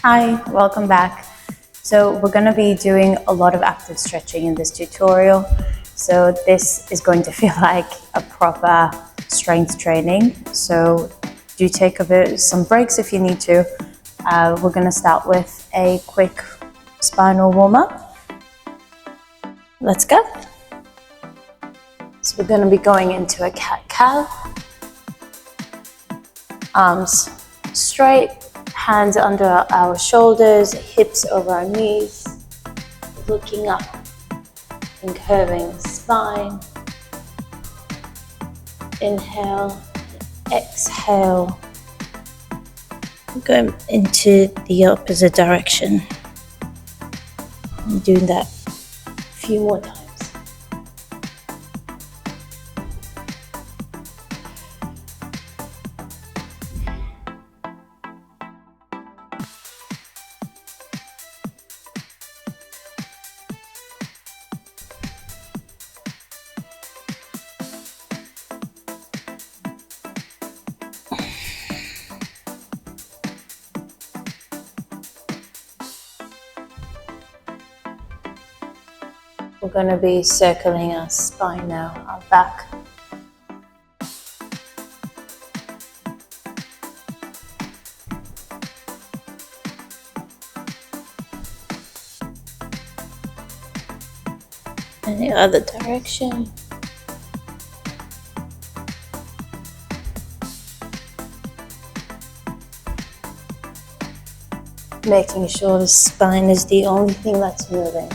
Hi, welcome back. So we're going to be doing a lot of active stretching in this tutorial. So this is going to feel like a proper strength training. So do take some breaks if you need to. We're going to start with a quick spinal warm-up. Let's go. So we're going to be going into a cat-cow. Arms straight. Hands under our shoulders, hips over our knees, looking up and curving the spine. Inhale, exhale, going into the opposite direction. I'm doing that a few more times. We're going to be circling our spine now, our back. And the other direction. Making sure the spine is the only thing that's moving.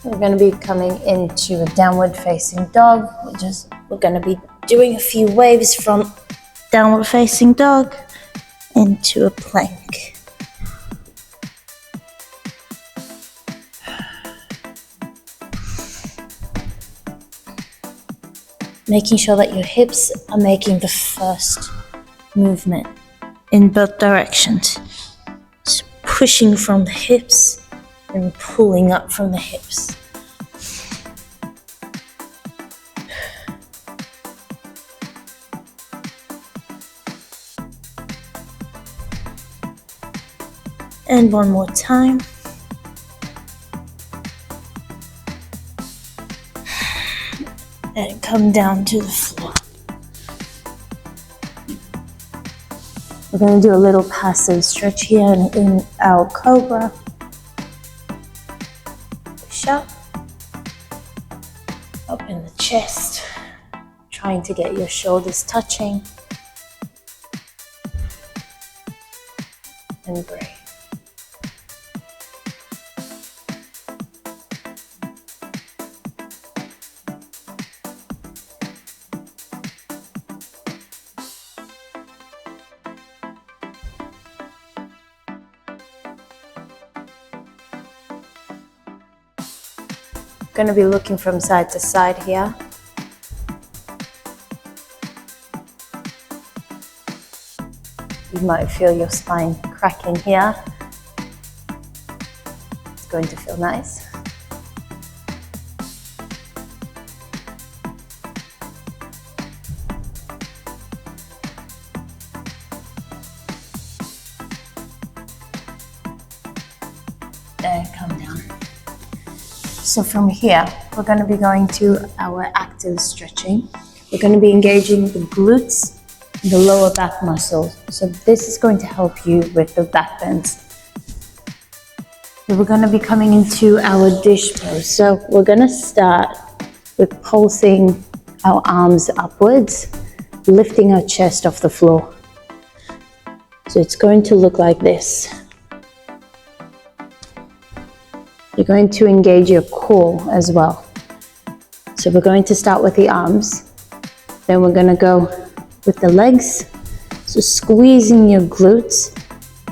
We're going to be coming into a downward facing dog. We're going to be doing a few waves from downward facing dog into a plank. Making sure that your hips are making the first movement in both directions. Just pushing from the hips and pulling up from the hips. And one more time. And come down to the floor. We're going to do a little passive stretch here in our cobra. Push up. Open the chest. Trying to get your shoulders touching. And breathe. Going to be looking from side to side here. You might feel your spine cracking here. It's going to feel nice. And come down. So from here, we're going to be going to our active stretching. We're going to be engaging the glutes and the lower back muscles. So this is going to help you with the back bends. We're going to be coming into our dish pose. So we're going to start with pulsing our arms upwards, lifting our chest off the floor. So it's going to look like this. You're going to engage your core as well. So we're going to start with the arms. Then we're going to go with the legs. So squeezing your glutes,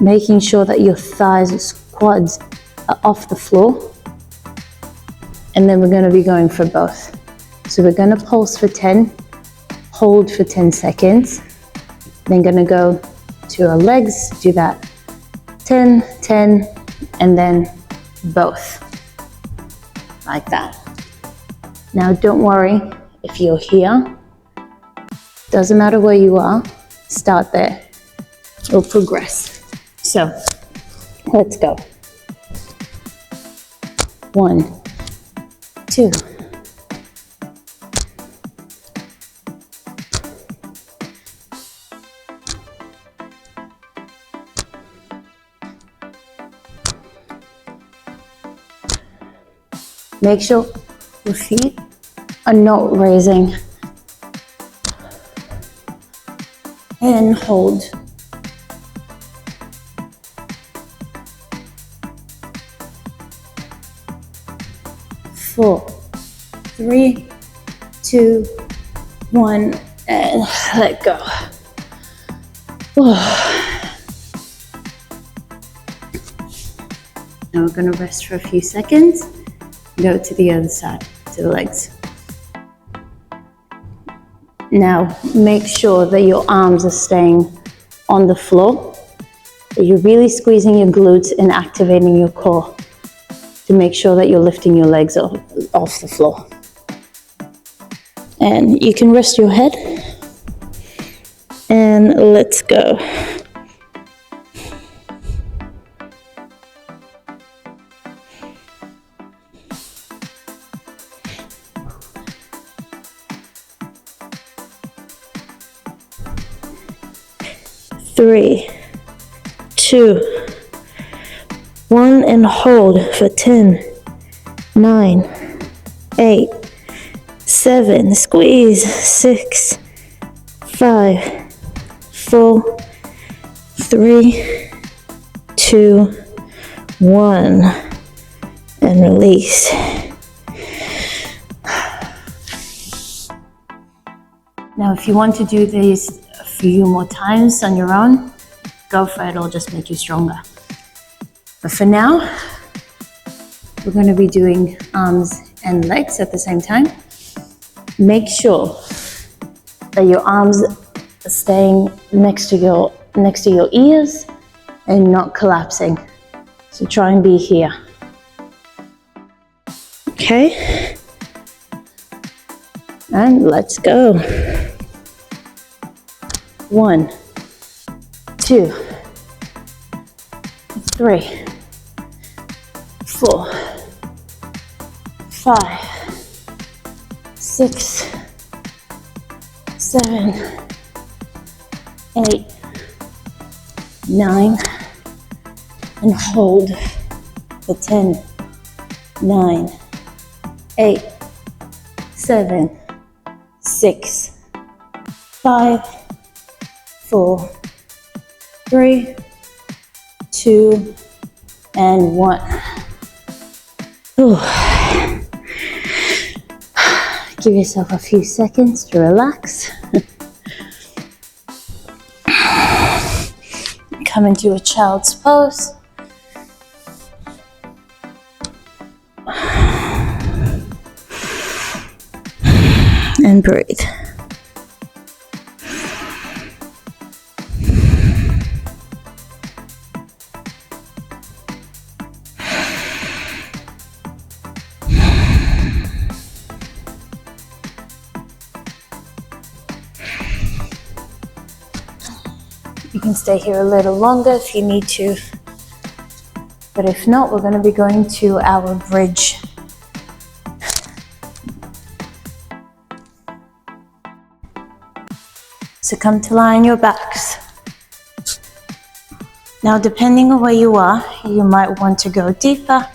making sure that your thighs and quads are off the floor. And then we're going to be going for both. So we're going to pulse for 10, hold for 10 seconds. Then going to go to our legs, do that 10, 10, and then both, like that. Now don't worry if you're here Doesn't matter where you are, start there or progress. So let's go. 1, 2. Make sure your feet are not raising. And hold. 4, 3, 2, 1, and let go. Now we're going to rest for a few seconds. Go to the other side, to the legs. Now make sure that your arms are staying on the floor, that you're really squeezing your glutes and activating your core to make sure that you're lifting your legs off the floor. And you can rest your head, and let's go. Three, 2, 1, and hold for 10, 9, 8, 7, squeeze, 6, 5, 4, 3, 2, 1, and release. Now, if you want to do these a few more times on your own, go for it, it'll just make you stronger. But for now, we're going to be doing arms and legs at the same time. Make sure that your arms are staying next to your ears and not collapsing. So try and be here. Okay? And let's go. 1, 2, 3, 4, 5, 6, 7, 8, 9, and hold for 10, 9, 8, 7, 6, 5, 4, 3, 2, and 1. Ooh. Give yourself a few seconds to relax. Come into a child's pose. And breathe. You can stay here a little longer if you need to, but if not, we're going to be going to our bridge. So come to lie on your backs. Now, depending on where you are, you might want to go deeper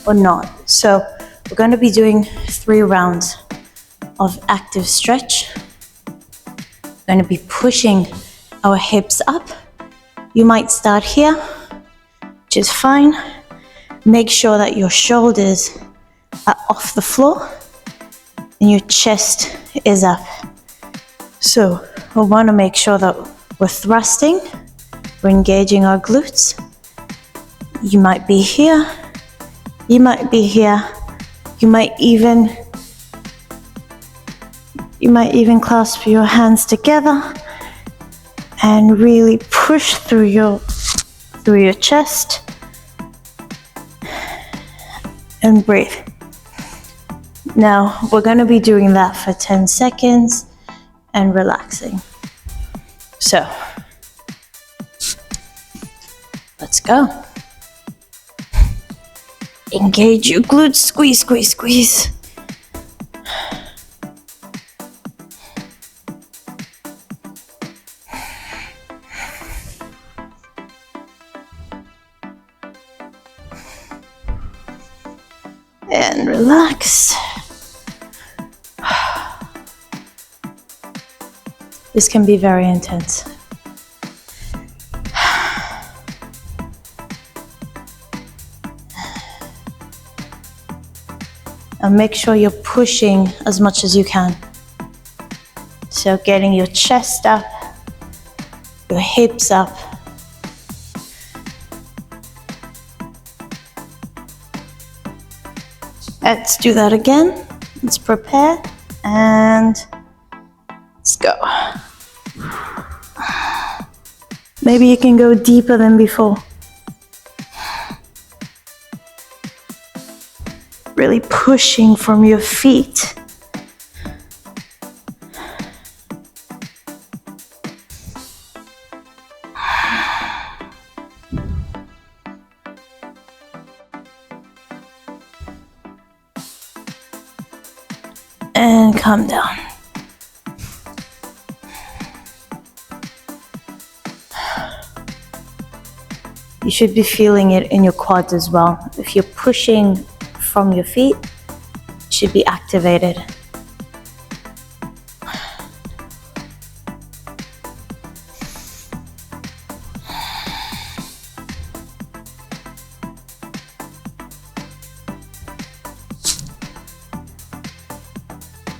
or not. So we're going to be doing 3 rounds of active stretch. We're going to be pushing our hips up. You might start here, which is fine. Make sure that your shoulders are off the floor and your chest is up. So we want to make sure that we're thrusting, we're engaging our glutes. You might be here, you might be here, you might even clasp your hands together and really push through your chest and breathe. Now we're going to be doing that for 10 seconds. and relaxing. So, let's go. Engage your glutes, squeeze, squeeze, squeeze. And relax. This can be very intense. And make sure you're pushing as much as you can. So getting your chest up, your hips up. Let's do that again. Let's prepare and let's go. Maybe you can go deeper than before. Really pushing from your feet. And come down. You should be feeling it in your quads as well. If you're pushing from your feet, it should be activated.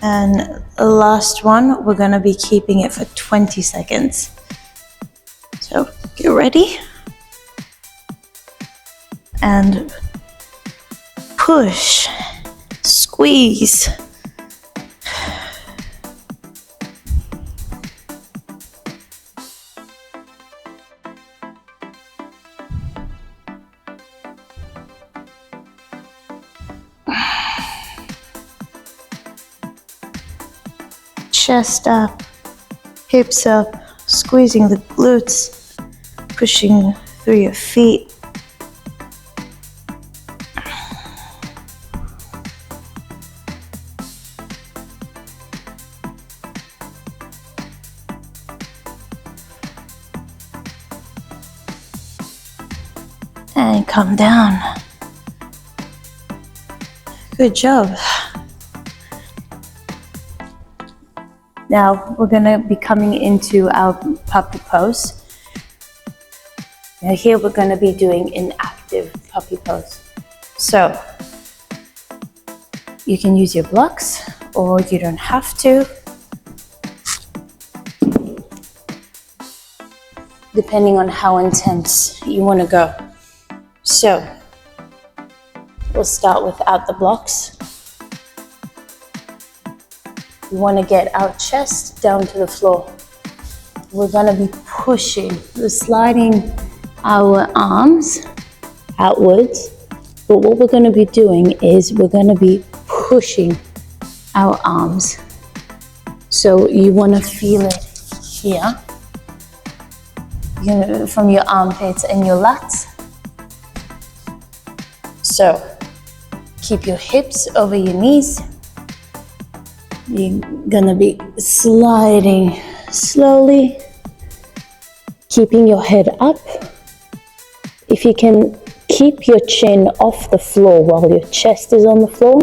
And the last one, we're gonna be keeping it for 20 seconds. So get ready. And push, squeeze. Chest up, hips up, squeezing the glutes, pushing through your feet. And come down. Good job. Now we're gonna be coming into our puppy pose. Now here we're gonna be doing an active puppy pose. So you can use your blocks or you don't have to, depending on how intense you wanna go. So we'll start without the blocks. We want to get our chest down to the floor. We're going to be pushing, we're sliding our arms outwards, but what we're going to be doing is we're going to be pushing our arms. So you want to feel it here, from your armpits and your lats. So keep your hips over your knees. You're gonna be sliding slowly, keeping your head up. If you can keep your chin off the floor while your chest is on the floor,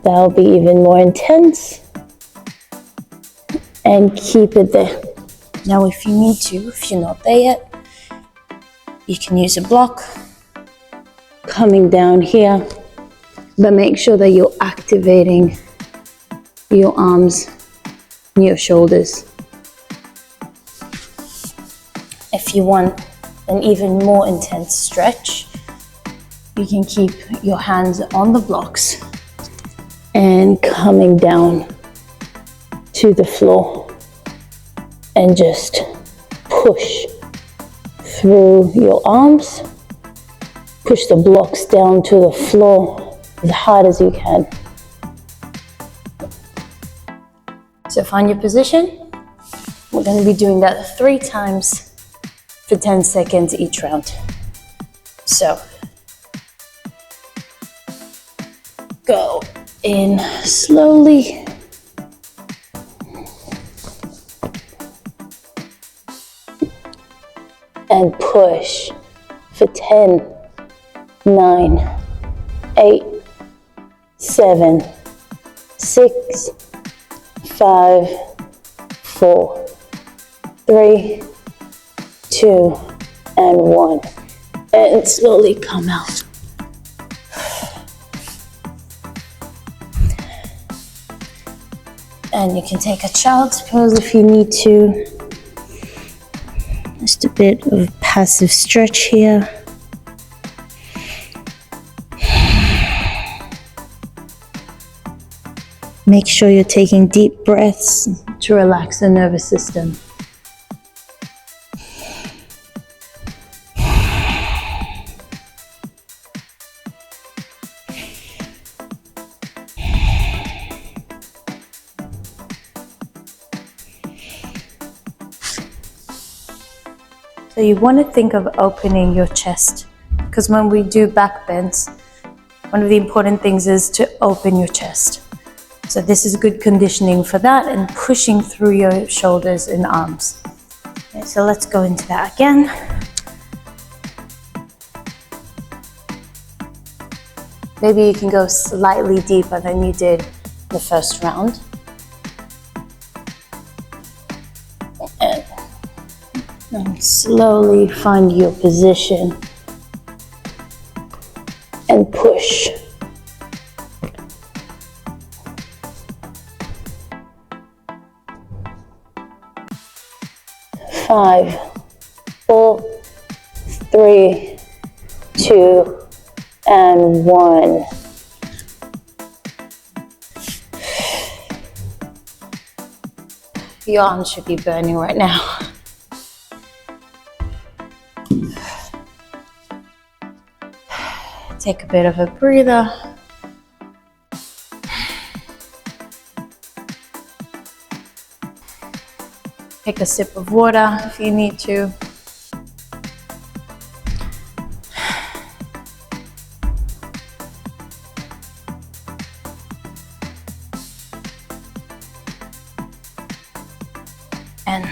that'll be even more intense. And keep it there. Now if you need to, if you're not there yet, you can use a block, coming down here, but make sure that you're activating your arms and your shoulders. If you want an even more intense stretch, you can keep your hands on the blocks and coming down to the floor and just push through your arms. Push the blocks down to the floor as hard as you can. So find your position. We're going to be doing that 3 times for 10 seconds each round. So go in slowly. And push for 10, 9, 8, 7, 6, 5, 4, 3, 2, and 1. And slowly come out. And you can take a child's pose if you need to. Just a bit of passive stretch here. Make sure you're taking deep breaths to relax the nervous system. So you want to think of opening your chest, because when we do back bends, one of the important things is to open your chest. So this is good conditioning for that and pushing through your shoulders and arms. Okay, so let's go into that again. Maybe you can go slightly deeper than you did the first round. And slowly find your position and push. Five, 4, 3, 2, and 1. Your arms should be burning right now. Take a bit of a breather. Take a sip of water if you need to. And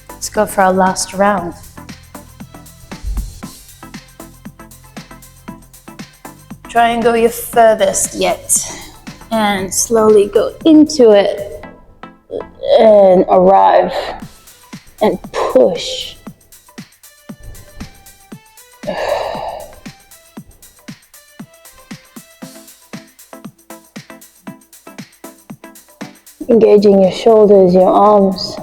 let's go for our last round. Try and go your furthest yet. And slowly go into it and arrive and push. Engaging your shoulders, your arms.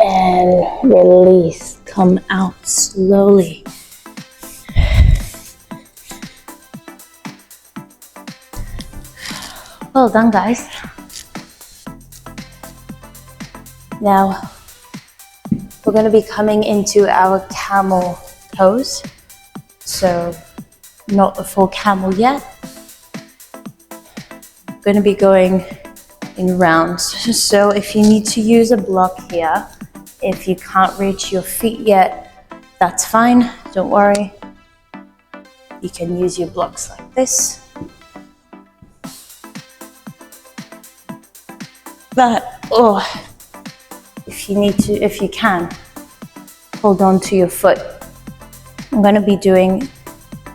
And release, come out slowly. Well done, guys. Now, we're going to be coming into our camel pose. So, not the full camel yet. I'm going to be going in rounds. So, if you need to use a block here, if you can't reach your feet yet, that's fine, don't worry. You can use your blocks like this. But, if you need to, if you can, hold on to your foot. I'm going to be doing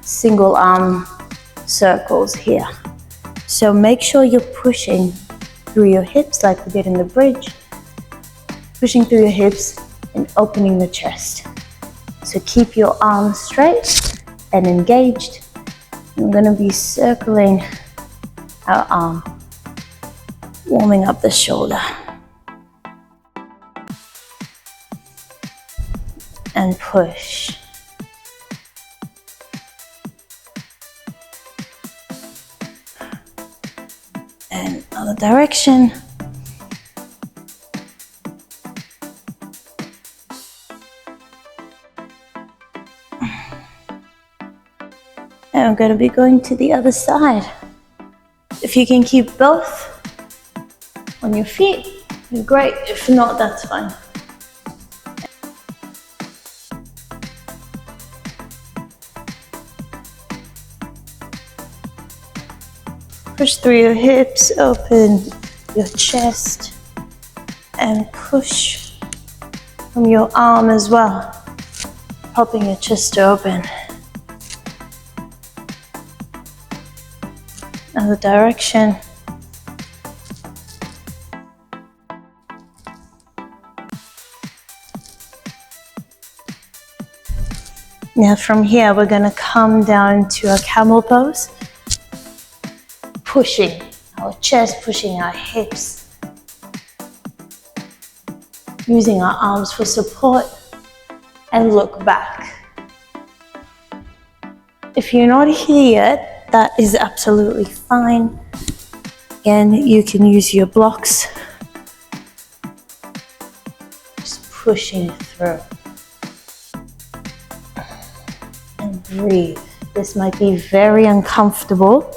single arm circles here. So make sure you're pushing through your hips like we did in the bridge. Pushing through your hips and opening the chest. So keep your arms straight and engaged. I'm going to be circling our arm, warming up the shoulder. And push. And other direction. And going to be going to the other side. If you can keep both on your feet, then great. If not, that's fine. Push through your hips, open your chest, and push from your arm as well, helping your chest to open. Other direction. Now from here, we're gonna come down to a camel pose, pushing our chest, pushing our hips, using our arms for support, and look back. If you're not here yet, that is absolutely fine. Again, you can use your blocks, just pushing through. And breathe. This might be very uncomfortable,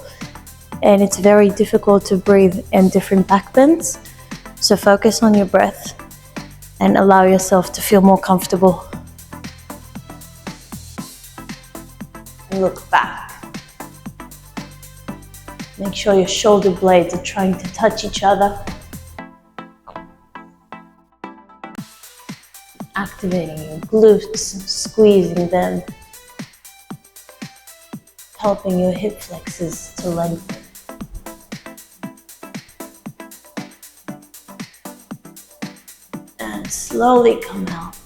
and it's very difficult to breathe in different back bends. So focus on your breath and allow yourself to feel more comfortable. And look back. Make sure your shoulder blades are trying to touch each other. Activating your glutes, squeezing them, helping your hip flexors to lengthen. And slowly come out.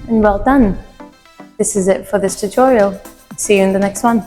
And well done. This is it for this tutorial. See you in the next one.